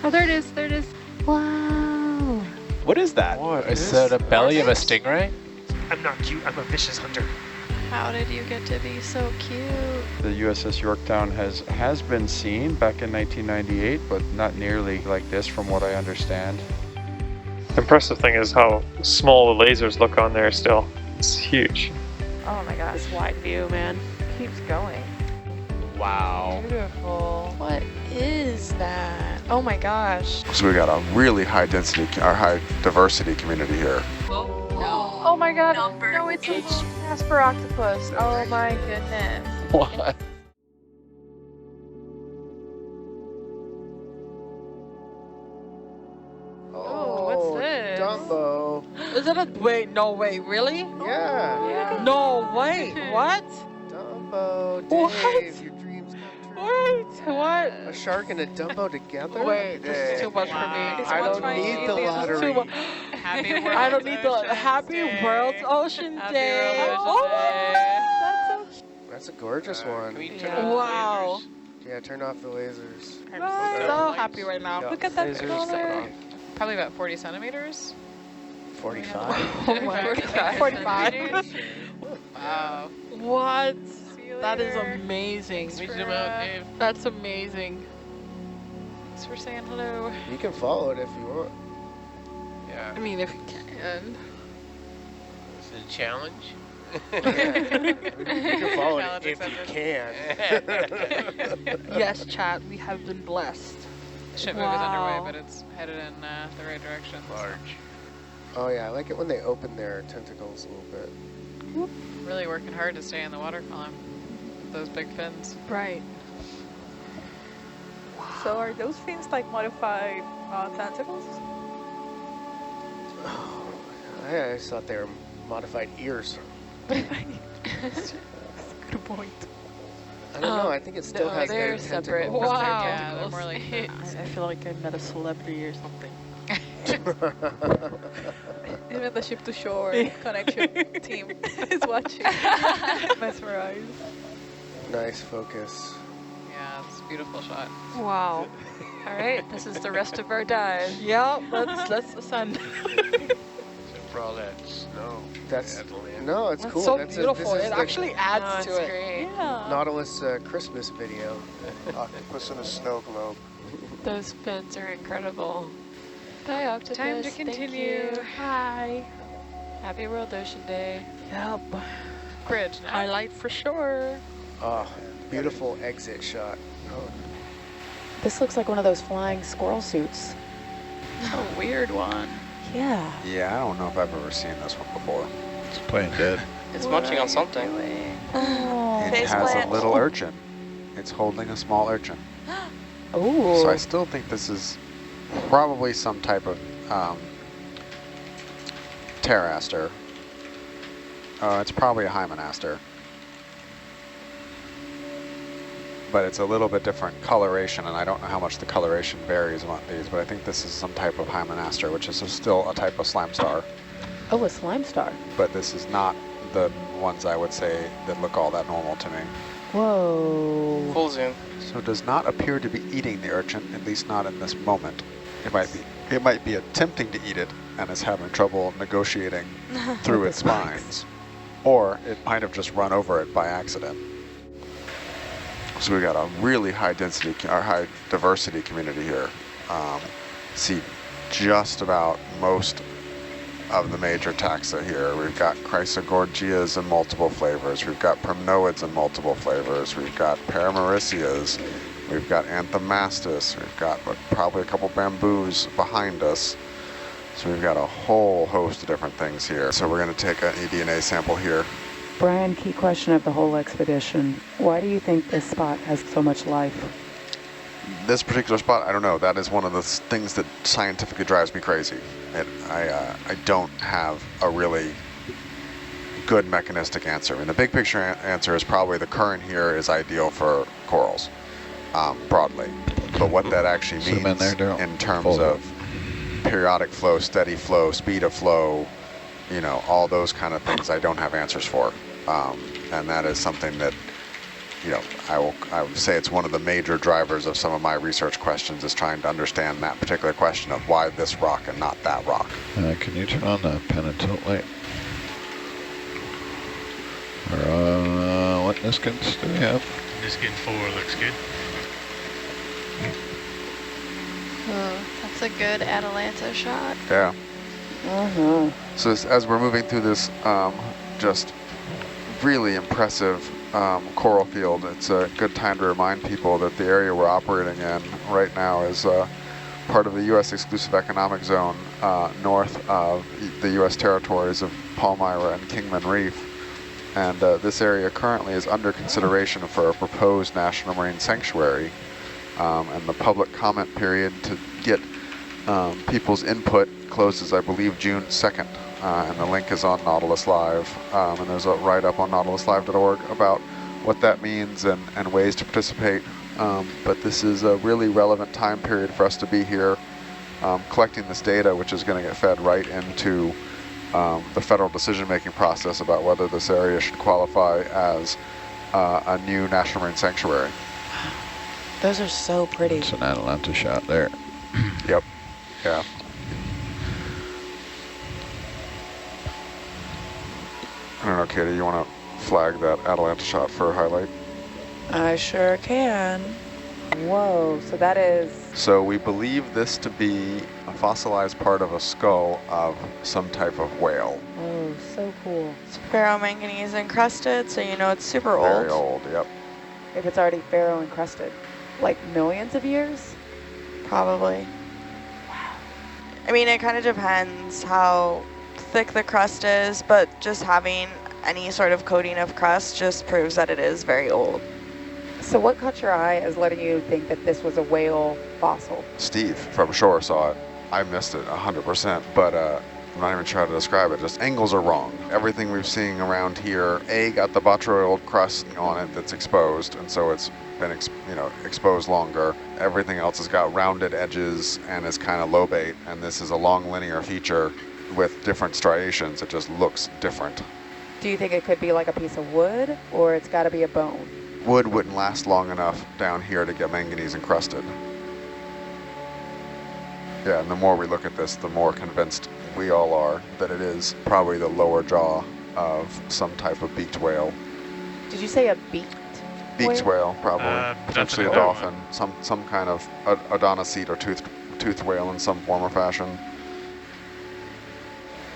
Oh, there it is. There it is. Wow. What is that? What Is is that a that? belly of a stingray? I'm not cute, I'm a vicious hunter. How did you get to be so cute? The USS Yorktown has been seen back in 1998, but not nearly like this from what I understand. The impressive thing is how small the lasers look on there still. It's huge. Oh my gosh, wide view, man. Keeps going. Wow. Beautiful. What is that? Oh my gosh. So we got a really high density, or high diversity community here. Oh my god. No, it's a Casper octopus. Oh my goodness. What? Oh, what's this? Dumbo. Is it a wait? No way, really? Yeah. Yeah. No way. What? Dumbo, What? Dave, your dreams come true. Wait, what? A shark and a Dumbo together? Wait, this is too much for me. I don't need the This is lottery. too much. Happy World I don't need the Ocean Happy Day. World Ocean Happy Day. World Ocean Oh Day. That's a gorgeous one. my. Wow. Yeah, turn off the lasers. I'm so happy right now. Yeah, Look at that lasers color. off. Probably about 40 centimeters. 45. Oh my 45 45. centimeters. Wow. What? See you That is later. amazing. Thanks for, That's amazing. thanks for saying hello. You can follow it if you want. I mean, if you can. Is it a challenge? You can follow it Challenge if you accepted. can. Yes, chat, we have been blessed. Ship move is underway, Wow. but it's headed in the right direction. Large. Oh yeah, I like it when they open their tentacles a little bit. Really working hard to stay in the water column with those big fins. Right. So are those fins like modified tentacles? I just thought they were modified ears. Good point. I don't know, I think it still no, has they're good separate. tentacles. Wow. Yeah, they're more like I feel like I met a celebrity or something. Even the ship to shore connection team is watching. Mesmerized. Nice focus. Yeah, it's a beautiful shot. Wow. All right, this is the rest of our dive. Yeah, let's ascend. For all that snow. That's at the land. no, it's That's cool. so That's beautiful. this is It the actually No, adds it's to it. great. Yeah. Nautilus Christmas video. Octopus in a snow globe. Those fins are incredible. Bye, octopus. Time to Thank continue. you. Hi. Happy World Ocean Day. Yep. Bridge now. Highlight for sure. Oh, beautiful exit shot. Oh, This looks like one of those flying squirrel suits. A weird one. Yeah. Yeah, I don't know if I've ever seen this one before. It's playing dead. It's munching on something. Oh. It has a little urchin. It's holding a small urchin. Ooh. So I still think this is probably some type of pteraster. It's probably a hymenaster. But it's a little bit different coloration, and I don't know how much the coloration varies among these, but I think this is some type of hymenaster, which is still a type of slime star. Oh, a slime star. But this is not the ones I would say that look all that normal to me. Whoa. Full zoom. So it does not appear to be eating the urchin, at least not in this moment. It might be attempting to eat it and is having trouble negotiating through its spines. Or it might have just run over it by accident. So we got a really high density, or high diversity community here. See just about most of the major taxa here. We've got Chrysogorgias in multiple flavors. We've got Primnoids in multiple flavors. We've got Paramericias. We've got Anthomastus. We've got probably a couple bamboos behind us. So we've got a whole host of different things here. So we're going to take an eDNA sample here. Brian, key question of the whole expedition. Why do you think this spot has so much life? This particular spot, I don't know. That is one of the things that scientifically drives me crazy. I don't have a really good mechanistic answer. I mean, the big picture answer is probably the current here is ideal for corals, broadly. But what that actually Sit 'em in means there, Daryl. in terms Fold it. of periodic flow, steady flow, speed of flow, you know, all those kind of things I don't have answers for. And that is something that I would say it's one of the major drivers of some of my research questions is trying to understand that particular question of why this rock and not that rock. Can you turn on the pen and tilt light? What Niskins do we have? Niskin 4 looks good. Oh, that's a good Atalanta shot. Yeah. Uh-huh. So as we're moving through this just really impressive coral field, it's a good time to remind people that the area we're operating in right now is part of the U.S. Exclusive Economic Zone north of the U.S. territories of Palmyra and Kingman Reef. And this area currently is under consideration for a proposed National Marine Sanctuary. And the public comment period to get people's input closes, I believe, June 2nd. And the link is on Nautilus Live. And there's a write-up on nautiluslive.org about what that means and ways to participate. But this is a really relevant time period for us to be here collecting this data, which is going to get fed right into the federal decision-making process about whether this area should qualify as a new National Marine Sanctuary. Those are so pretty. It's an Atalanta shot there. Yep. Yeah. I don't know, Katie, you want to flag that Atalanta shot for a highlight? I sure can. Whoa, so that is... So we believe this to be a fossilized part of a skull of some type of whale. Oh, so cool. It's ferromanganese encrusted, so you know it's super old. Very old, yep. If it's already ferro encrusted, like millions of years? Probably. I mean, it kind of depends how thick the crust is, but just having any sort of coating of crust just proves that it is very old. So what caught your eye as letting you think that this was a whale fossil? Steve from shore saw it. I missed it 100%, but I'm not even trying to describe it. Just angles are wrong. Everything we've seen around here, got the botryoidal crust on it that's exposed, and so it's been exposed longer. Everything else has got rounded edges and is kind of lobate, and this is a long linear feature with different striations. It just looks different. Do you think it could be like a piece of wood, or it's got to be a bone? Wood wouldn't last long enough down here to get manganese encrusted. Yeah, and the more we look at this, the more convinced we all are that it is probably the lower jaw of some type of beaked whale. Did you say a beaked whale? Probably. Potentially a another dolphin. Some kind of odontocetes or toothed whale in some form or fashion.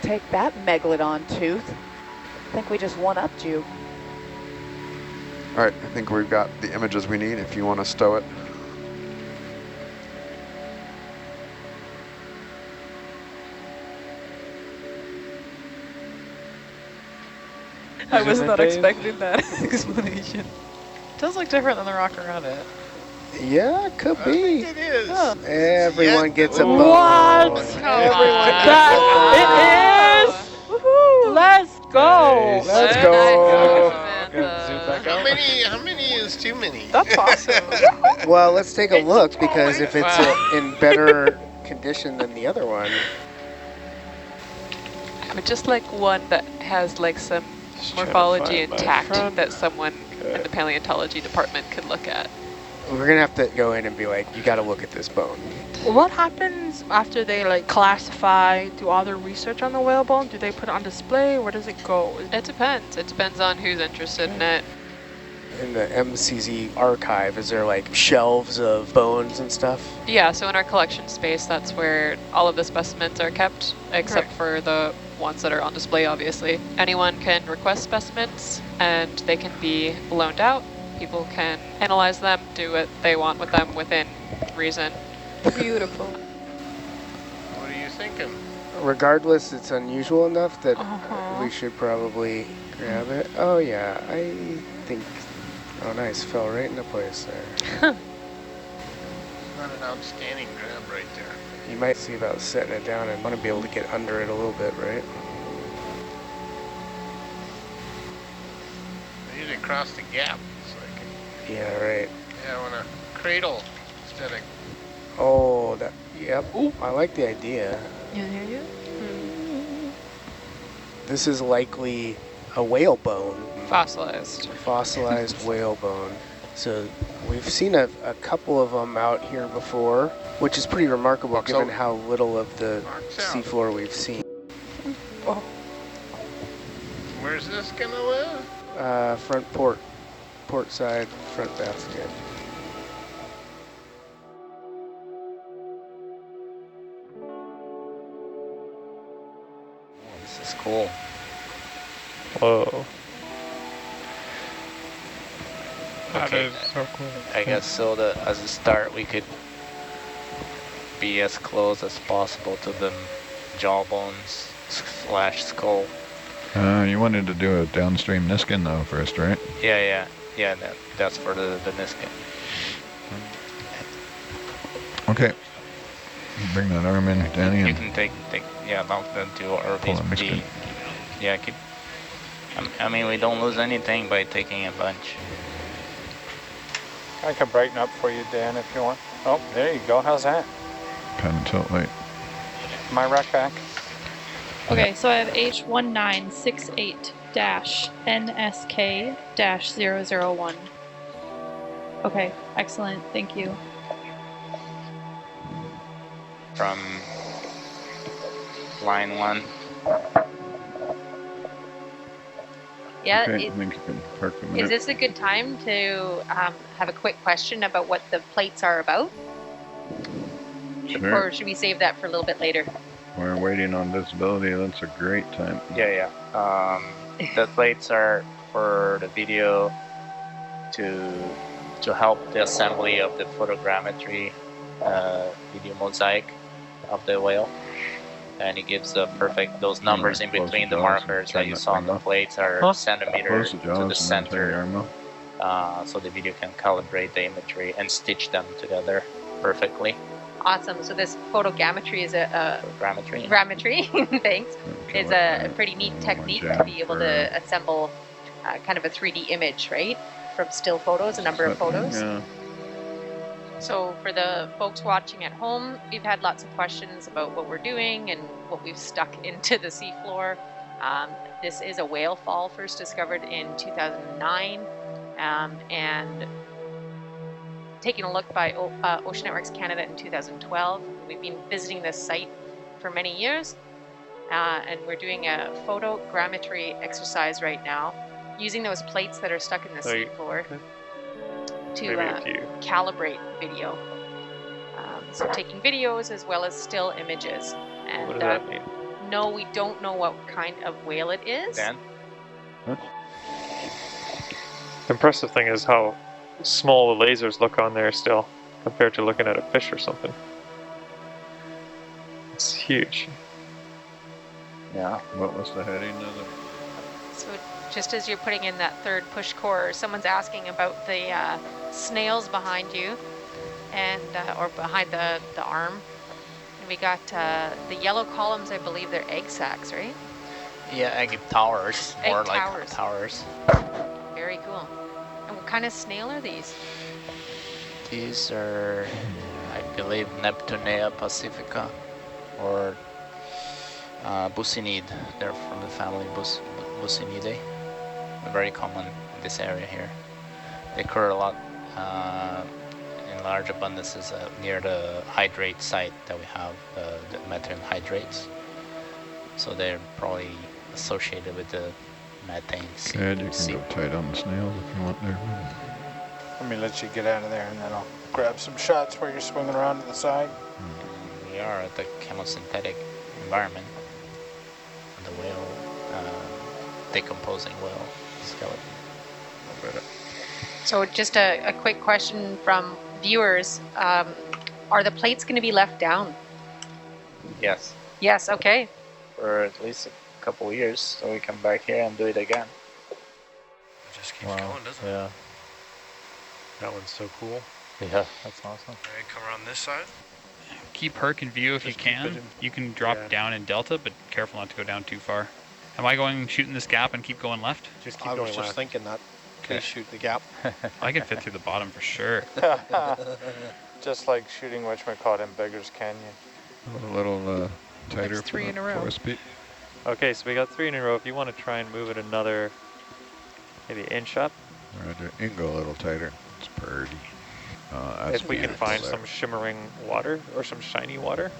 Take that, megalodon tooth. I think we just one-upped you. All right, I think we've got the images we need if you want to stow it. I was not expecting that explanation. It does look different than the rock around it. Yeah, it could be. It is. Everyone gets a bone. What? Everyone That gets a bone. it is. Woohoo! Let's go. Let's go. How many is too many? That's awesome. Well, let's take a look, because if it's in better condition than the other one. I would just like one that has like some morphology intact that someone in the paleontology department could look at. We're going to have to go in and be like, you got to look at this bone. What happens after they like classify, do other research on the whale bone? Do they put it on display? Where does it go? It depends. It depends on who's interested in it. In the MCZ archive, is there like shelves of bones and stuff? Yeah, so in our collection space, that's where all of the specimens are kept, except for the ones that are on display, obviously. Anyone can request specimens, and they can be loaned out. People can analyze them, do what they want with them within reason. Beautiful. What are you thinking? Regardless, it's unusual enough that we should probably grab it. Oh yeah, I think, oh nice, fell right into place there. Not an outstanding grab right there. You might see about setting it down and want to be able to get under it a little bit, right? I need to cross the gap. Yeah, right. Yeah, I want to cradle instead of... Oh, that, yep. Ooh, I like the idea. Yeah. This is likely a whale bone, Fossilized whalebone. So we've seen a couple of them out here before, which is pretty remarkable given how little of the seafloor we've seen. Oh, Where's this gonna live? Front port side, front basket. This is cool. Whoa. That Okay, is so cool. I guess so that as a start we could be as close as possible to the jawbones / skull. You wanted to do a downstream Niskin though first, right? Yeah, that's for the Niskin. Okay. Bring that arm in, Danny. You And can take, mount them to RV's pretty, Niskin. yeah, I mean, we don't lose anything by taking a bunch. I can brighten up for you, Dan, if you want. Oh, there you go. How's that? Pan and tilt light. My rack back. Okay, so I have H1968-NSK-001. Okay, excellent. Thank you. From line 1. Yeah, Okay, I think you can park a minute. is this a good time to have a quick question about what the plates are about? Sure. Or should we save that for a little bit later? We're waiting on visibility. That's a great time. Yeah. The plates are for the video to help the assembly of the photogrammetry video mosaic of the whale. And it gives the perfect, those numbers in between the markers that you saw on the plates are centimeters to the center. So the video can calibrate the imagery and stitch them together perfectly. Awesome. So this photogrammetry is grammetry, thanks, is a pretty neat technique to be able to assemble kind of a 3D image, right? From still photos, a number of photos. Yeah. So for the folks watching at home, we've had lots of questions about what we're doing and what we've stuck into the seafloor. This is a whale fall first discovered in 2009 and taken a look by Ocean Networks Canada in 2012. We've been visiting this site for many years and we're doing a photogrammetry exercise right now using those plates that are stuck in the seafloor to calibrate video. So taking videos as well as still images. And What does that mean? no, we don't know what kind of whale it is. Dan? The impressive thing is how small the lasers look on there still, compared to looking at a fish or something. It's huge. Yeah. What was the heading of it? So just as you're putting in that third push core, someone's asking about the snails behind you, and or behind the arm. And we got the yellow columns. I believe they're egg sacs, right? Yeah, egg towers. Egg More towers. like towers. Very cool. And what kind of snail are these? These are, I believe, Neptunea pacifica or Bucinidae. They're from the family Bucinidae. Very common in this area here. They occur a lot in large abundances near the hydrate site that we have, the methane hydrates. So they're probably associated with the methane. Good, you can go tight on the snails if you want there. Let me let you get out of there and then I'll grab some shots while you're swinging around to the side. We are at the chemosynthetic environment. The whale, decomposing whale skeleton. So just a quick question from viewers. Are the plates going to be left down? Yes. Yes, okay. For at least a couple years, so we come back here and do it again. It just keeps going, doesn't it? Yeah. That one's so cool. Yeah. That's awesome. Alright, come around this side. Keep Herc in view if you can. You can drop down in delta, but careful not to go down too far. Am I shooting this gap and keep going left? Just keep going left. I was just thinking that. Please shoot the gap. I can fit through the bottom for sure. Just like shooting whatchamacallit in Beggar's Canyon. A little tighter. That's 3 in a row. Okay, so we got 3 in a row. If you want to try and move it another Maybe an inch up. Roger. You can go a little tighter. It's pretty. That's If we can beautiful find there. some shimmering water or some shiny water.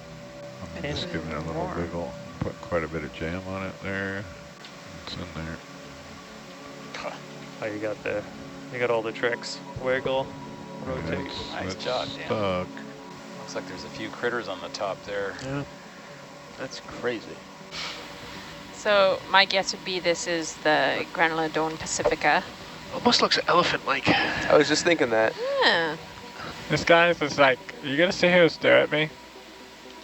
I'm just giving it a little wiggle. Put quite a bit of jam on it there. It's in there. Oh, you got all the tricks. Wiggle, rotate. Nice job, Dan. Stuck. Looks like there's a few critters on the top there. Yeah. That's crazy. So my guess would be this is the Granulodon pacifica. Almost looks elephant-like. I was just thinking that. Yeah. This guy is just like, are you gonna sit here and stare at me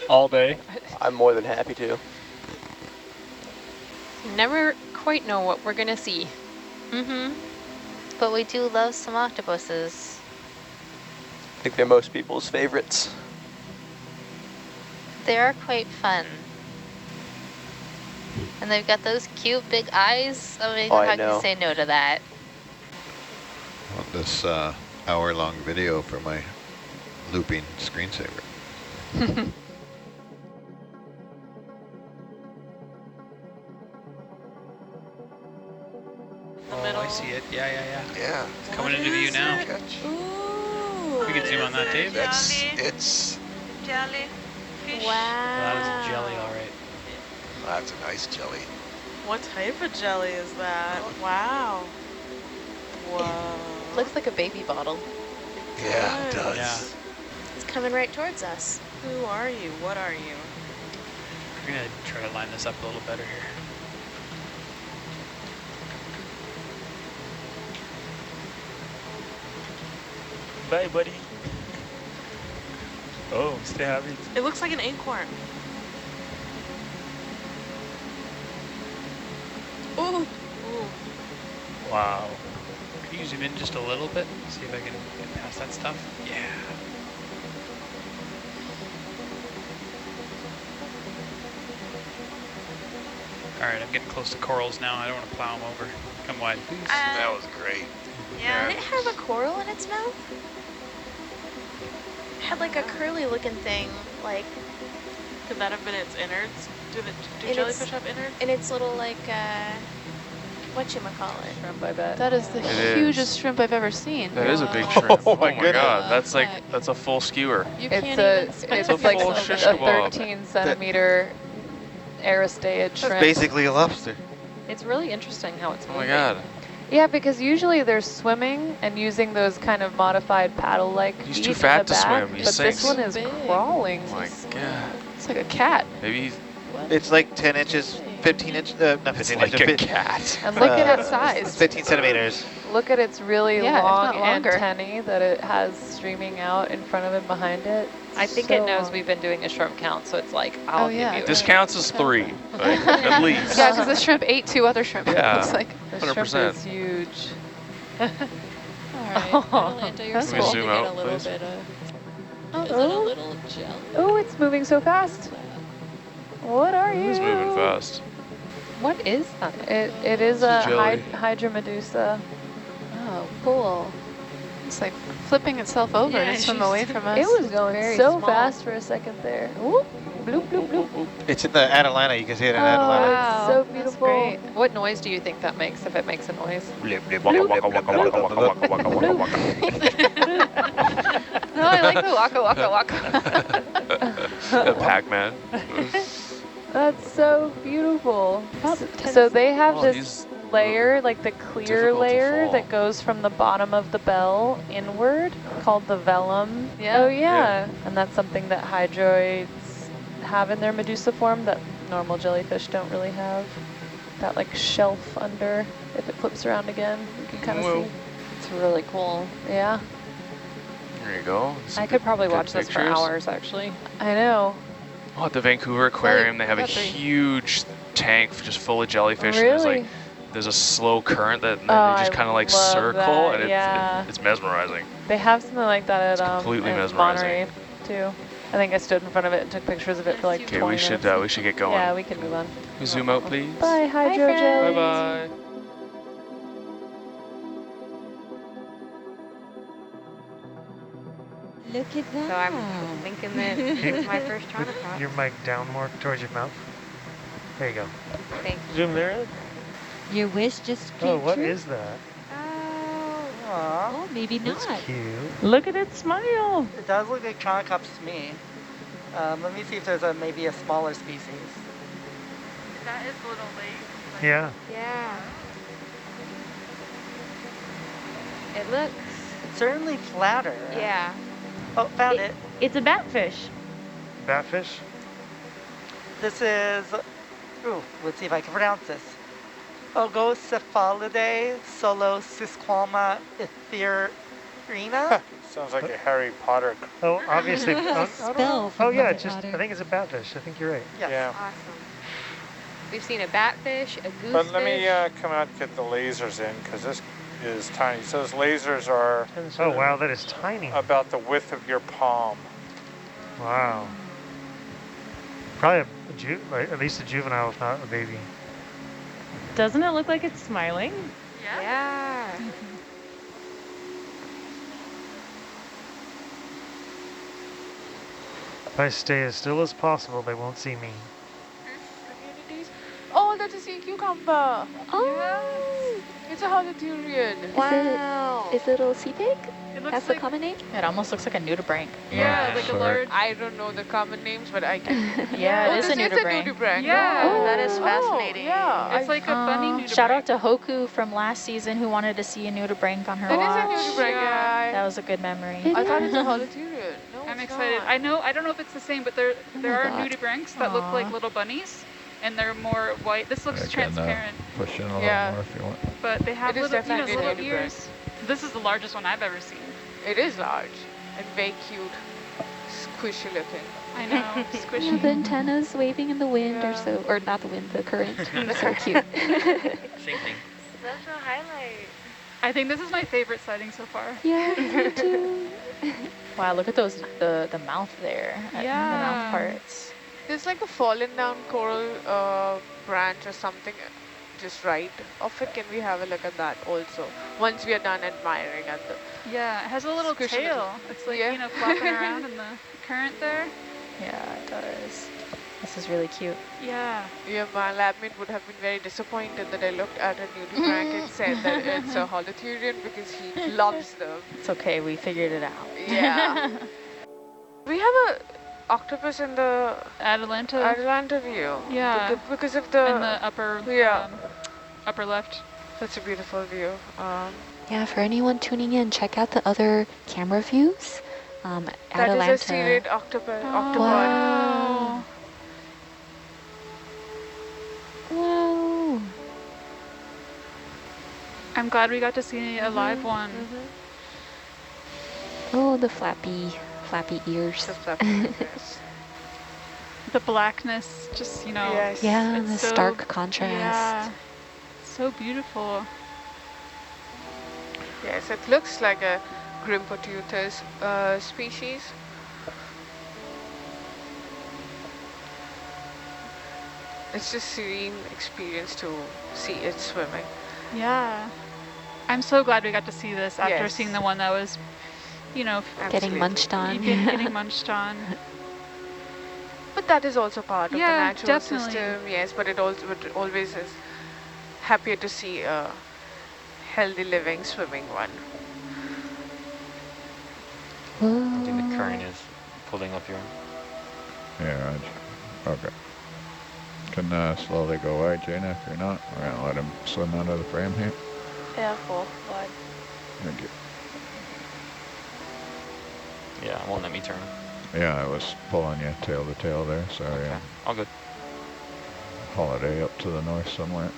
all day? I'm more than happy to. Never quite know what we're gonna see. Mm-hmm. But we do love some octopuses. I think they're most people's favorites. They are quite fun. And they've got those cute big eyes. I mean, how can you say no to that? I want this hour-long video for my looping screensaver. Oh, I see it. Yeah. Yeah. It's coming into view now. Ooh. We can zoom on that, Dave. It's. Jellyfish. That is jelly, all right. That's a nice jelly. What type of jelly is that? Wow. Whoa. Looks like a baby bottle. Yeah, it does. Yeah. It's coming right towards us. Who are you? What are you? We're gonna try to line this up a little better here. Bye, buddy. Oh, stay happy. It looks like an acorn. Ooh. Ooh. Wow. Can you zoom in just a little bit? See if I can get past that stuff. Yeah. All right, I'm getting close to corals now. I don't want to plow them over. Come wide, please. That was great. Yeah. Did it have a coral in its mouth? It had like a curly looking thing, like. Could that have been its innards? Do In jellyfish its- have innards? In its little like, whatchamacallit? Shrimp, I bet. That is the It hugest is. shrimp I've ever seen. That is a big shrimp. Oh my goodness. God, that's a full skewer. You It's can't a even it's specify like full a shish kebab. 13 centimeter Aristeid shrimp. Basically a lobster. It's really interesting how it's Oh moving. my God. Yeah, because usually they're swimming and using those kind of modified paddle-like He's feet too in fat the to back, swim, he but sinks. this one is Big. crawling. Oh my God. It's like a cat. Maybe he's It's like 10 inches, 15 inches, not 15 like inches, a cat. And look at That size. 15 centimeters. Look at its really Yeah, if long not longer. antennae that it has streaming out in front of it, behind it. I think So it knows long. we've been doing a shrimp count, so it's like, I'll Oh, yeah. give you This it. counts as 3, like, at least. Yeah, because the shrimp ate 2 other shrimp. Yeah. It's like, The shrimp 100%. is huge. All right, Atalanta, you're That's starting zoom to get out, a little please? bit of. Oh, Is it a little jelly? oh, it's moving so fast. What are you? He's moving fast. What is that? It is It's a a jelly. Hydra Medusa. oh, cool. It's like flipping itself over Yeah, to swim she's- away from us. It was going very so small. fast for a second there. Whoop, bloop, bloop, bloop. It's in the Atalanta. You can see it in Oh, Atalanta. it's so That's beautiful. great. What noise do you think that makes if it makes a noise? No, I like the waka waka waka. The Pac-Man. That's so beautiful. About So they have Oh, this these layer, like the clear difficult to layer fall. that goes from the bottom of the bell inward, called the velum. Yeah. Oh yeah. And that's something that hydroids have in their Medusa form that normal jellyfish don't really have. That like shelf under, if it flips around again, you can kind of Whoa. see. It's really cool. Yeah, There you go. Some I could probably good watch this for pictures. hours, actually. I know. Oh, at the Vancouver Aquarium, they have a That's right. huge tank just full of jellyfish. And there's Really? like, there's a slow current that and Oh, they just I kind of like love circle, that, and yeah. it's mesmerizing. They have something like that at completely in mesmerizing. Monterey too. I think I stood in front of it and took pictures of it for like Okay, 20 we should minutes. get going. Yeah, we can move on. Zoom out, please. Bye, Hydro friends. Jellies. Bye bye. Look at that. So I'm thinking that this is my first Tronocops. Your mic down more towards your mouth. There you go. Thanks. Zoom there. Your wish just came Oh, what true. is that? Aw. Oh, maybe That's not. cute. Look at it smile. It does look like Chronocops to me. Let me see if there's maybe a smaller species. That is a little late. Yeah. Yeah. It looks certainly flatter. Yeah. Oh, found it. It's a batfish. Batfish? This is, ooh, let's see if I can pronounce this. Ogocephalidae solosisquama ithyrina. Sounds like a Harry Potter. Oh, obviously. Spell oh from yeah, Harry it's just, Potter. I think it's a batfish. I think you're right. Yes. Yeah. Awesome. We've seen a batfish, a goosefish. But let me come out and get the lasers in, because this is tiny. So those lasers are Oh wow, that is tiny. about the width of your palm. Wow. Probably like, at least a juvenile, if not a baby. Doesn't it look like it's smiling? Yeah. If I stay as still as possible, they won't see me. Oh, that's a sea cucumber. Oh. It's a holothurian. Wow. Is it a little sea pig? That's the like- common name? It almost looks like a nudibranch. Yeah, like a Sorry. large. I don't know the common names, but I can. Yeah, Oh, it is a this nudibranch. nudibranch. Yeah. Oh, that is fascinating. Yeah, It's like a bunny nudibranch. Shout out to Hoku from last season who wanted to see a nudibranch on her It is a watch. nudibranch, yeah. That was a good memory. I thought it's a holothurian. No, I'm it's excited. not. I don't know if it's the same, but there are God. nudibranchs that look like Aw. little bunnies, and they're more white. This looks I can transparent, push in a little Yeah. more if you want. but they have It is little, definitely little a nudibranch. ears. This is the largest one I've ever seen. It is large and very cute, squishy looking. I know, Yeah, squishy. the antennas waving in the wind or so, or not the wind, the current. So cute. Same thing. Such a highlight. I think this is my favorite sighting so far. Yeah, me too. Wow, look at those, the mouth there. The Yeah. mouth parts. There's like a fallen down coral branch or something just right of it. Can we have a look at that also? Once we are done admiring at the... Yeah, it has a little Squishy tail. little- It's like, Yeah. flapping around in the current there. Yeah, it does. This is really cute. Yeah. Yeah, my labmate would have been very disappointed that I looked at a nudibranch and said that it's a holothurian because he loves them. It's okay, we figured it out. Yeah. We have a octopus in the Atalanta view. Yeah. Because of the... in the upper upper left. Such a beautiful view. Yeah, for anyone tuning in, check out the other camera views. That Atalanta. is a serrate octopus. Wow. Whoa. I'm glad we got to see a live one. Oh, the flappy ears. The blackness, just, Yes. Yeah, it's the so- stark contrast. Yeah, so beautiful. Yes, it looks like a Grimpotutus species. It's just serene experience to see it swimming. Yeah. I'm so glad we got to see this after Yes. seeing the one that was, Getting munched on. Getting munched on. But that is also part of the Yeah, natural definitely. system, yes, but it always is happier to see a healthy living swimming one. I think the current is pulling up here. Yeah, Roger. Okay. Can slowly go away, Jaina, if you're not. We're gonna let him swim out of the frame here. Careful, bud. Thank you. Yeah, it won't let me turn. Yeah, I was pulling you tail to tail there, so yeah. All good. Holiday up to the north somewhere.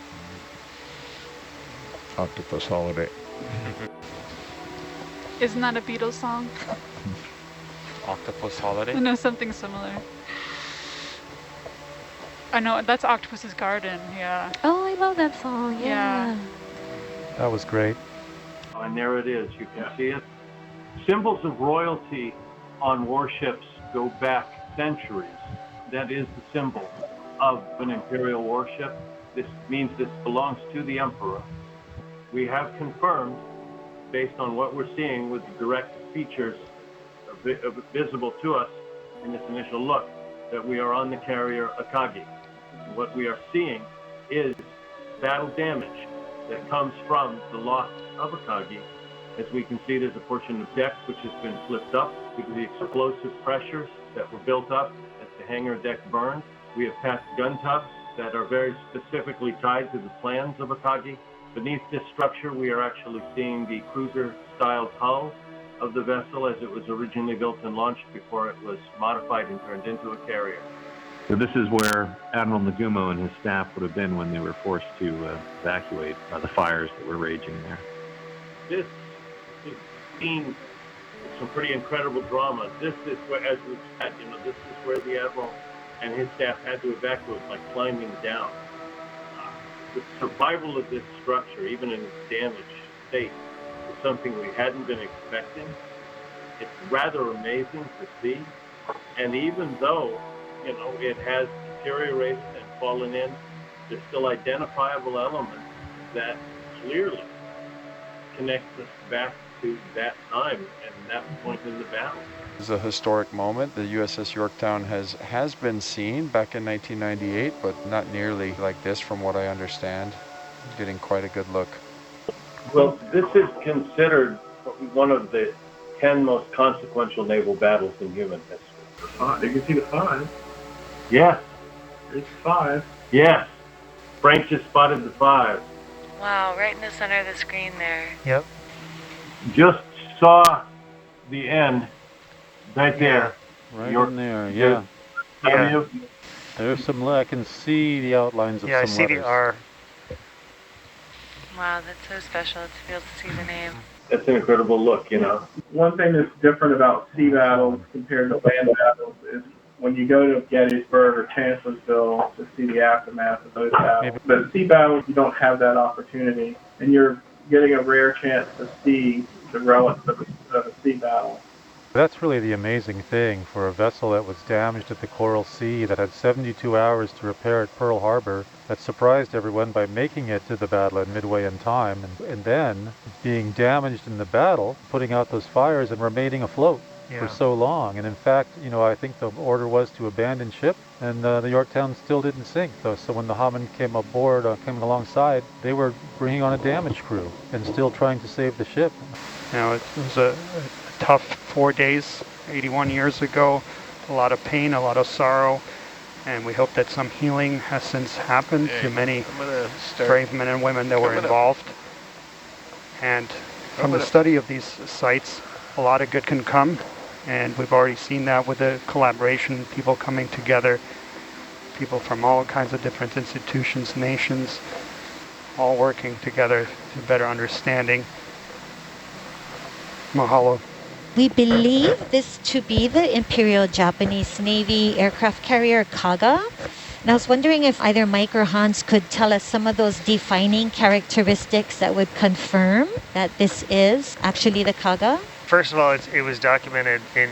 Octopus holiday. Isn't that a Beatles song? Octopus holiday? I know something similar. I know, that's Octopus's Garden, yeah. Oh, I love that song, yeah. That was great. And there it is, you can see it. Symbols of royalty on warships go back centuries. That is the symbol of an imperial warship. This means this belongs to the emperor. We have confirmed, based on what we're seeing with the direct features visible to us in this initial look, that we are on the carrier Akagi. What we are seeing is battle damage that comes from the loss of Akagi As we can see, there's a portion of deck which has been flipped up due to the explosive pressures that were built up as the hangar deck burned. We have passed gun tubs that are very specifically tied to the plans of Akagi. Beneath this structure, we are actually seeing the cruiser-style hull of the vessel as it was originally built and launched before it was modified and turned into a carrier. So this is where Admiral Nagumo and his staff would have been when they were forced to evacuate the fires that were raging there. This is seen some pretty incredible drama. This is where, as we've said, this is where the Admiral and his staff had to evacuate by climbing down. The survival of this structure, even in its damaged state, is something we hadn't been expecting. It's rather amazing to see. And even though, it has deteriorated and fallen in, there's still identifiable elements that clearly connect us back to that time and that point in the battle. This is a historic moment. The USS Yorktown has been seen back in 1998, but not nearly like this from what I understand. Getting quite a good look. Well, this is considered one of the 10 most consequential naval battles in human history. You can see the 5. Yes. There's 5. Yes. Frank just spotted the 5. Wow, right in the center of the screen there. Yep. Just saw the end right there. Right in there, yeah. There's some, I can see the outlines of some letters. Yeah, I see the R. Wow, that's so special to be able to see the name. That's an incredible look, One thing that's different about sea battles compared to land battles is when you go to Gettysburg or Chancellorsville to see the aftermath of those battles. But sea battles, you don't have that opportunity, and you're getting a rare chance to see the relics of a sea battle. That's really the amazing thing for a vessel that was damaged at the Coral Sea, that had 72 hours to repair at Pearl Harbor, that surprised everyone by making it to the battle at Midway in time, and then being damaged in the battle, putting out those fires and remaining afloat for so long. And in fact, I think the order was to abandon ship, and the Yorktown still didn't sink. So when the Hammond came aboard, came alongside, they were bringing on a damage crew and still trying to save the ship. It was a tough 4 days, 81 years ago, a lot of pain, a lot of sorrow, and we hope that some healing has since happened to many brave men and women that were involved. And from the study of these sites, a lot of good can come, and we've already seen that with the collaboration, people coming together, people from all kinds of different institutions, nations, all working together to better understanding. Mahalo. We believe this to be the Imperial Japanese Navy aircraft carrier Kaga. And I was wondering if either Mike or Hans could tell us some of those defining characteristics that would confirm that this is actually the Kaga. First of all, it was documented in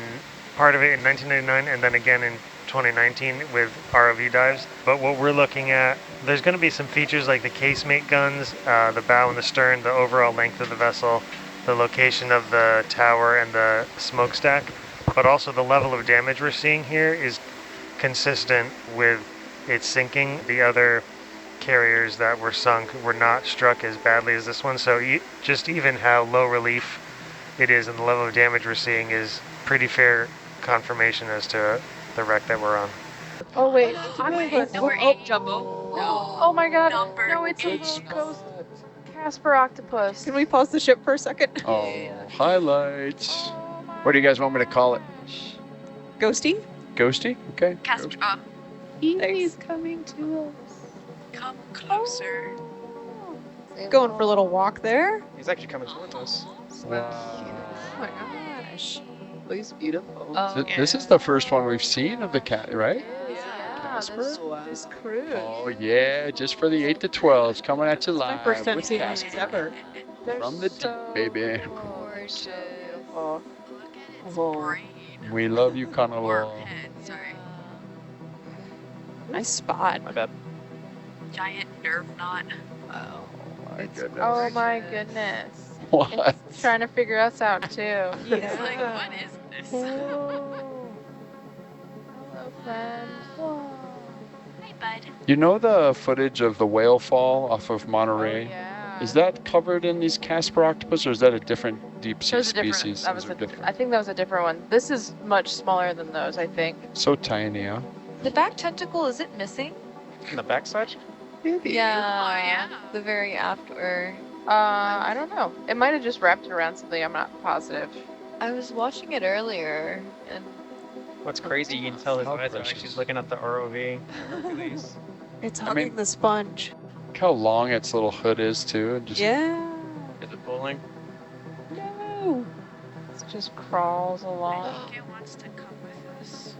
part of it in 1999 and then again in 2019 with ROV dives. But what we're looking at, there's going to be some features like the casemate guns, the bow and the stern, the overall length of the vessel, the location of the tower and the smokestack, but also the level of damage we're seeing here is consistent with its sinking. The other carriers that were sunk were not struck as badly as this one, so just even how low relief it is and the level of damage we're seeing is pretty fair confirmation as to the wreck that we're on. Oh wait, Number 8, Jumbo. Oh my god, no, it's a ghost Casper octopus. Can we pause the ship for a second? Oh, highlights. What do you guys want me to call it? Ghosty? Ghosty? Okay. Casper. He's coming to us. Come closer. Going for a little walk there. He's actually coming towards us. Oh my gosh. Looks beautiful. This is the first one we've seen of the cat, right? This cruise. Oh yeah, just for the 8 to 12s, coming at you live. My first time with seeing Casper. these ever. From the deep, baby. Gorgeous. We love you, Kanalo. Nice spot. My bad. Giant nerve knot. Oh my goodness. Oh my goodness. What? It's trying to figure us out too. It's like, what is this? Hello, friend. Hey, bud. You know the footage of the whale fall off of Monterey? Yeah. Is that covered in these Casper octopus, or is that a different deep sea That was a different. species? That was I think that was a different one. This is much smaller than those, I think. So tiny, huh? The back tentacle, is it missing? In the backside? Yeah. The very after. I don't know. It might have just wrapped it around something. I'm not positive. I was watching it earlier, and What's crazy, you can tell his eyes are actually looking at the ROV. it's hugging the sponge. Look how long its little hood is, too. Just Yeah. Is it pulling? No. It just crawls along. It wants to come with us.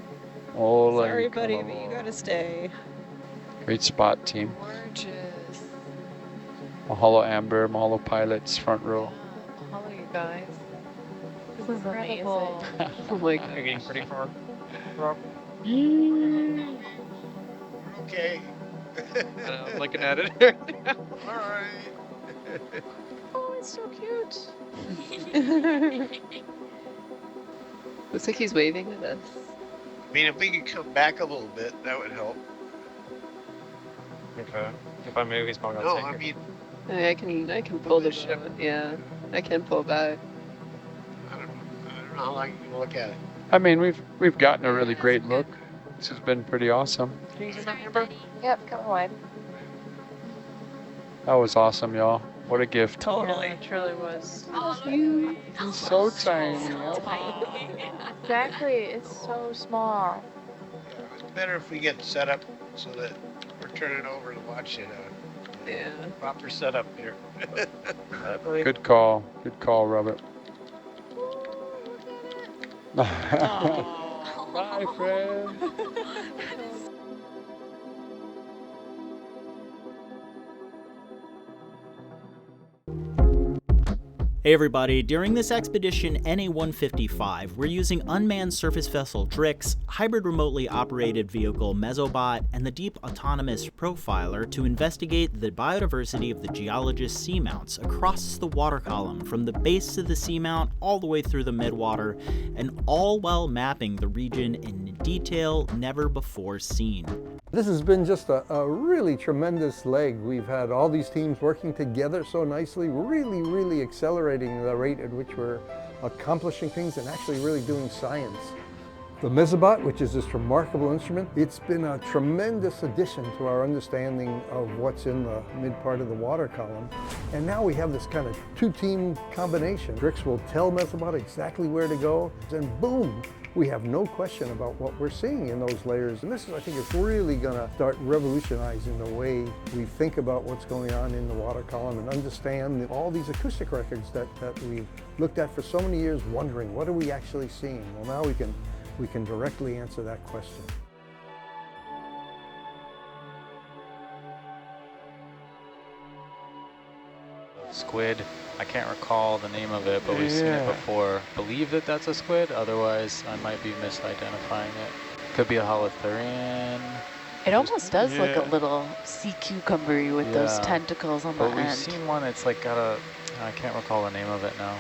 Oh, let Sorry, it come buddy, but along. you gotta stay. Great spot, team. Gorgeous. Mahalo Amber, mahalo pilots, front row. Hello, you guys. This is incredible. Oh my god. You're getting pretty far. Rob. Okay. I'm looking at it. Alright. Oh, it's so cute. Looks like he's waving at us. I mean, if we could come back a little bit, that would help. If I move, he's probably No, gonna I take it. mean, I can pull the ship. Yeah, I can pull back. I don't know how long you can look at it. I mean, we've gotten a really great look. This has been pretty awesome. Can you use that, Amber? Yep, come wide. That was awesome, y'all. What a gift. Totally. Yeah, it truly was. It's so tiny. Exactly, it's so small. It's better if we get set up so that we're turning over to watch it. Yeah. Proper setup here. Good call. Good call, Robert. Bye, friend. Hey everybody, during this expedition NA-155, we're using unmanned surface vessel Drix, hybrid remotely operated vehicle Mesobot, and the Deep Autonomous Profiler to investigate the biodiversity of the geologist seamounts across the water column from the base of the seamount all the way through the midwater, and all while mapping the region in detail never before seen. This has been just a really tremendous leg. We've had all these teams working together so nicely, really accelerating the rate at which we're accomplishing things and actually really doing science. The Mesobot, which is this remarkable instrument, it's been a tremendous addition to our understanding of what's in the mid part of the water column. And now we have this kind of two-team combination. Drix will tell Mesobot exactly where to go, and boom, we have no question about what we're seeing in those layers. And this is, I think, it's really gonna start revolutionizing the way we think about what's going on in the water column and understand all these acoustic records that we've looked at for so many years, wondering, what are we actually seeing? Well, now we can directly answer that question. Squid. I can't recall the name of it, but we've seen it before. Believe that that's a squid, otherwise I might be misidentifying it. Could be a holothurian. It almost does look a little sea cucumber-y with those tentacles on the But we've end. seen one, it's like got a, I can't recall the name of it now.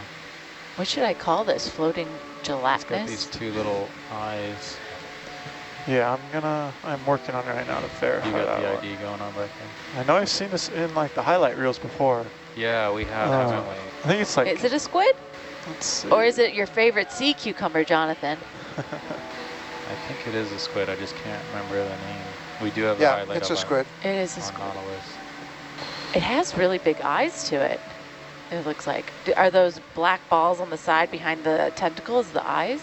What should I call this? Floating It's got gelatinous? these two little eyes. Yeah, I'm working on it right now to verify You got that the one. ID going on back there. I know I've seen this in like the highlight reels before. Yeah, we have, haven't we? I think it's like, Is it a squid? let's see. Or is it your favorite sea cucumber, Jonathan? I think it is a squid, I just can't remember the name. We do have the Yeah, highlight it's of a squid. It is a on squid. Nautilus. It has really big eyes to it, it looks like. Are those black balls on the side behind the tentacles the eyes?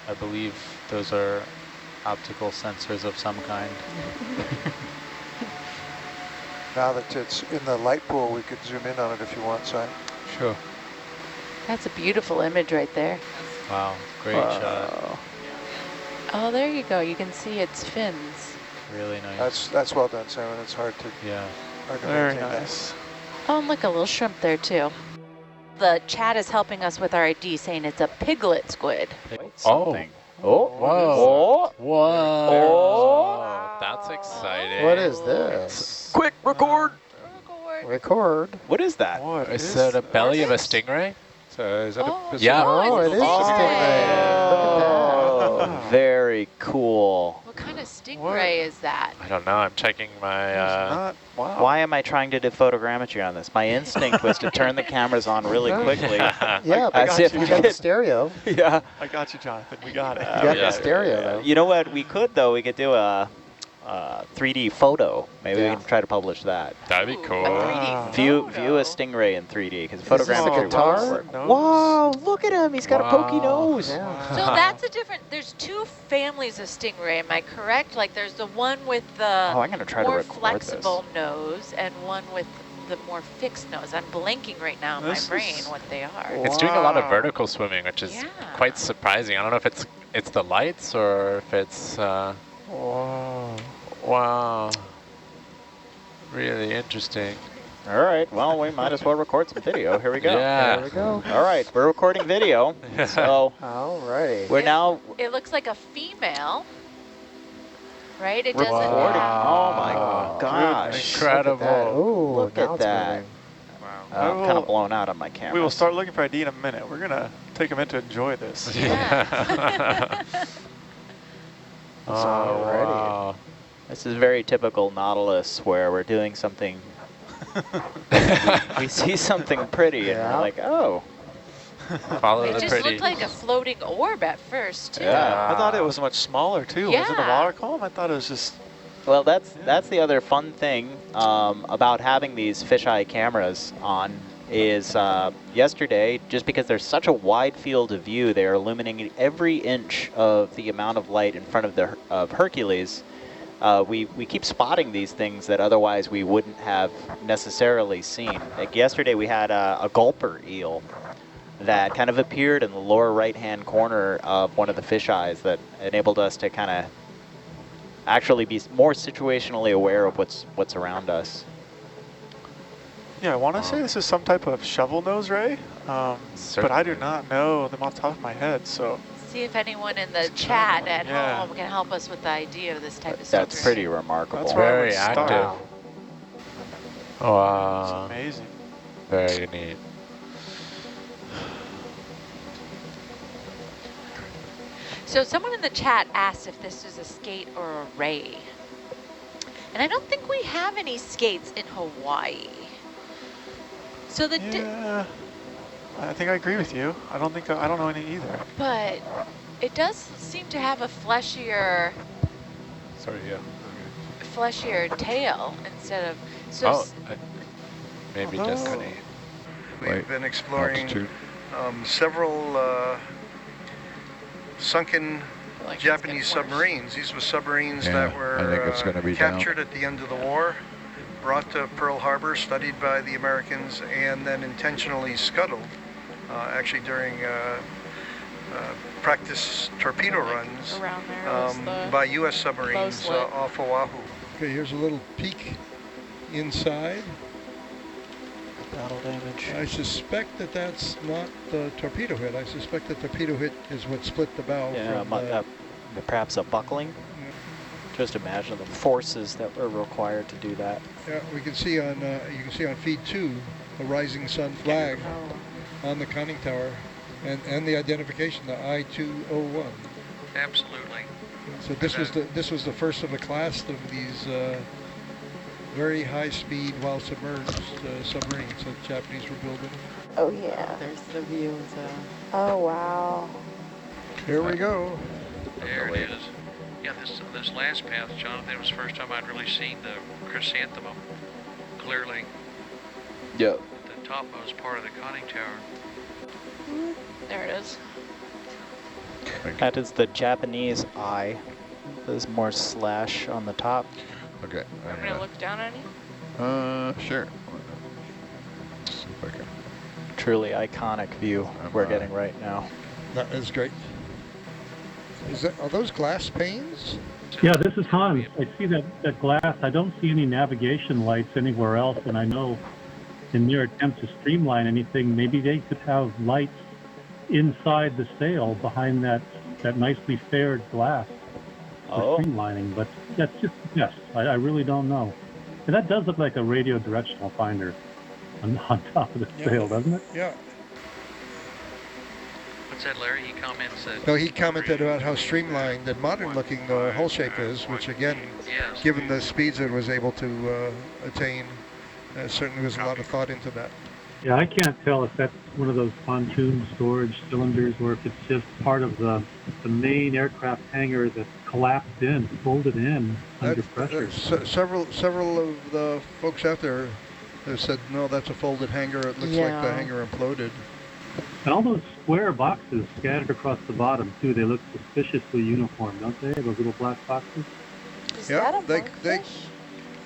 I believe those are optical sensors of some kind. Now that it's in the light pool, we could zoom in on it if you want, Si. Sure. That's a beautiful image right there. Wow, great shot. Oh, there you go. You can see its fins. Really nice. That's well done, Simon. It's hard to hard to Very maintain nice. Oh, and look, a little shrimp there too. The chat is helping us with our ID, saying it's a piglet squid. Something. Oh, Whoa. Whoa. That's exciting. What is this? Quick, record. Record. What is that? What is that a belly of a stingray? So is that a Yeah. Oh, it is a stingray. Look at that. Very cool. What kind of stingray? stingray is that? I don't know. I'm checking my. Why am I trying to do photogrammetry on this? My instinct was to turn the cameras on really quickly. Yeah, but as if you got the stereo. Yeah. I got you, Jonathan. We got it. You got the stereo, though. You know what? We could, though. We could do a 3D photo. Maybe we can try to publish that. That'd be cool. View a stingray in 3D because photogrammetry guitar? works. Wow! Look at him. He's got a pokey nose. So that's a different. There's two families of stingray. Am I correct? Like there's the one with the I'm gonna try to more record flexible nose and one with the more fixed nose. I'm blanking right now in my brain what they are. It's doing a lot of vertical swimming, which is quite surprising. I don't know if it's the lights or if it's. Wow. Really interesting. All right. Well, we might as well record some video. Here we go. Yeah. There we go. All right. We're recording video. So. All righty. We're now. It looks like a female. Right? It Recording. doesn't. Oh my gosh. Incredible. Look at that. Wow. I'm kind of blown out on my camera. We will start looking for ID in a minute. We're going to take a minute to enjoy this. Yeah. Wow. This is very typical Nautilus, where we're doing something. we see something pretty, and we're like, oh. Follow It the just pretty. looked like a floating orb at first, too. Yeah, I thought it was much smaller too. Was it a Yeah. water column? I thought it was just. Well, that's the other fun thing about having these fisheye cameras on is yesterday, just because there's such a wide field of view, they're illuminating every inch of the amount of light in front of Hercules. We keep spotting these things that otherwise we wouldn't have necessarily seen. Like yesterday we had a gulper eel that kind of appeared in the lower right-hand corner of one of the fisheyes that enabled us to kind of actually be more situationally aware of what's around us. Yeah, I want to say this is some type of shovel nose ray, but I do not know them off the top of my head. So See if anyone in the chat at home can help us with the idea of this type of That's stingray. pretty remarkable. That's where I would Very start. active. Wow. It's amazing. Very neat. So someone in the chat asked if this is a skate or a ray. And I don't think we have any skates in Hawaii. So the Yeah, I think I agree with you. I don't know any either. but it does seem to have a fleshier Sorry, yeah. fleshier tail instead of Maybe Although just We've been exploring several sunken Japanese submarines. These were submarines that were I think it's gonna be captured at the end of the war, brought to Pearl Harbor, studied by the Americans, and then intentionally scuttled, actually during practice torpedo runs Around there is the by U.S. submarines low slit. off Oahu. Okay, here's a little peek inside. Battle damage. I suspect that that's not the torpedo hit. I suspect the torpedo hit is what split the bow. Yeah, from perhaps a buckling. Just imagine the forces that were required to do that. yeah, we can see on you can see on feed 2 the rising sun flag on the conning tower, and the identification, the I-201. Absolutely. So this was the first of a class of these very high speed while submerged submarines that the Japanese were building. Oh yeah. There's the views. Oh wow. Here we go. There it is. Yeah, this last path, Jonathan, was the first time I'd really seen the chrysanthemum clearly. Yep. The topmost part of the conning tower. there it is. That is the Japanese eye. There's more slash on the top. Okay. I'm gonna look down at you. Sure. See if I can. Truly iconic view we're getting right now. That is great. Are those glass panes? Yeah, this is Hans. I see that glass. I don't see any navigation lights anywhere else, and I know in their attempt to streamline anything, maybe they could have lights inside the sail behind that nicely faired glass for streamlining, but that's just a guess. I really don't know. And that does look like a radio directional finder on top of the sail, doesn't it? Yeah. What's that, Larry? He comments that... No, he commented about how streamlined and modern-looking the hull shape is, which again, given the speeds it was able to attain, certainly was a lot of thought into that. Yeah, I can't tell if that's one of those pontoon storage cylinders or if it's just part of the main aircraft hangar that's collapsed in, folded in under pressure. Several of the folks out there have said, no, that's a folded hangar. It looks like the hangar imploded. And all those square boxes scattered across the bottom, too, they look suspiciously uniform, don't they? Those little black boxes? Yeah, they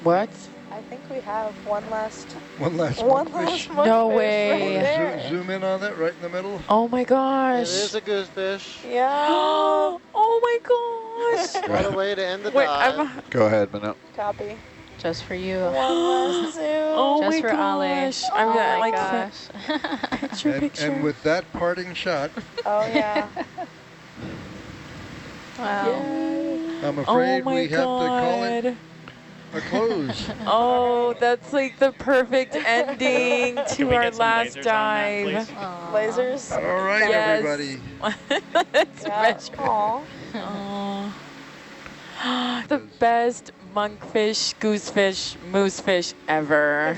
What? I think we have one last monkfish. No way. Right Zoom in on that right in the middle. Oh my gosh. It is a goosefish. Yeah. Oh my gosh. What a way to end the Wait, dive. Go ahead, Minnow. Copy. Just for you. One last zoom. Oh Just my for gosh. Ali. I'm gonna my like gosh. picture. And with that parting shot, Oh yeah. Wow. I'm afraid my we have to call it a close. Oh, that's like the perfect ending Can to we our get some last lasers dive. on that, Lasers. All right, Yes. everybody. Let's Yeah. measure. Aw. The best monkfish, goosefish, moosefish ever.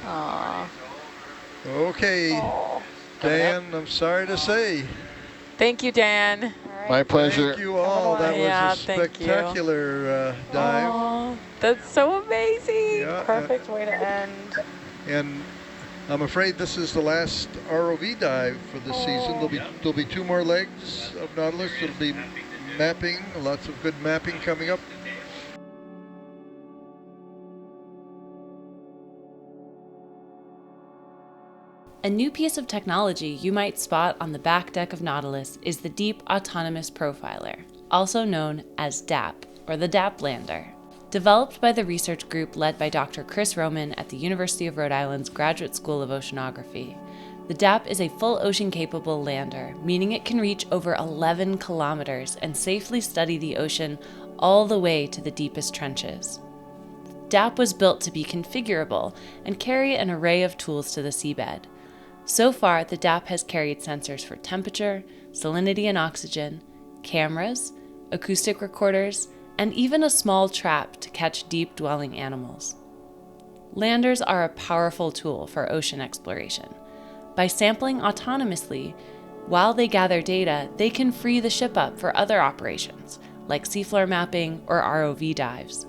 Aw. Okay, Dan, I'm sorry to say. Thank you, Dan. My pleasure. Thank you all. That Yeah, was a thank you. spectacular dive. Aw, that's so amazing. Yeah, Perfect way to end. and I'm afraid this is the last ROV dive for the season. There'll be 2 more legs of Nautilus. There'll be mapping, lots of good mapping coming up. A new piece of technology you might spot on the back deck of Nautilus is the Deep Autonomous Profiler, also known as DAP, or the DAP Lander. Developed by the research group led by Dr. Chris Roman at the University of Rhode Island's Graduate School of Oceanography, the DAP is a full ocean-capable lander, meaning it can reach over 11 kilometers and safely study the ocean all the way to the deepest trenches. DAP was built to be configurable and carry an array of tools to the seabed. So far, the DAP has carried sensors for temperature, salinity and oxygen, cameras, acoustic recorders, and even a small trap to catch deep-dwelling animals. Landers are a powerful tool for ocean exploration. By sampling autonomously, while they gather data, they can free the ship up for other operations, like seafloor mapping or ROV dives.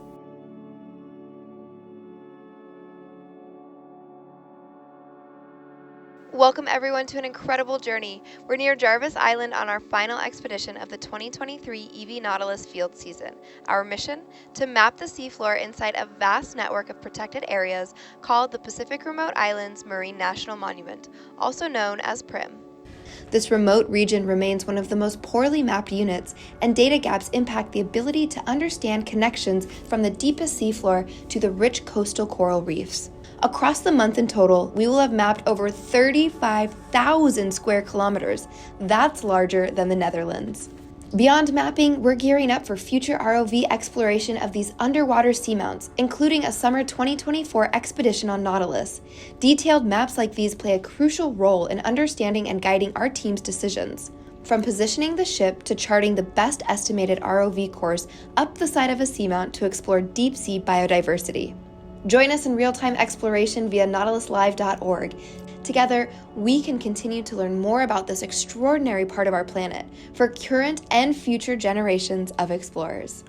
Welcome everyone to an incredible journey. We're near Jarvis Island on our final expedition of the 2023 EV Nautilus field season. Our mission? To map the seafloor inside a vast network of protected areas called the Pacific Remote Islands Marine National Monument, also known as PRIM. This remote region remains one of the most poorly mapped units, and data gaps impact the ability to understand connections from the deepest seafloor to the rich coastal coral reefs. Across the month in total, we will have mapped over 35,000 square kilometers. That's larger than the Netherlands. Beyond mapping, we're gearing up for future ROV exploration of these underwater seamounts, including a summer 2024 expedition on Nautilus. Detailed maps like these play a crucial role in understanding and guiding our team's decisions. From positioning the ship to charting the best estimated ROV course up the side of a seamount to explore deep sea biodiversity. Join us in real-time exploration via nautiluslive.org. Together, we can continue to learn more about this extraordinary part of our planet for current and future generations of explorers.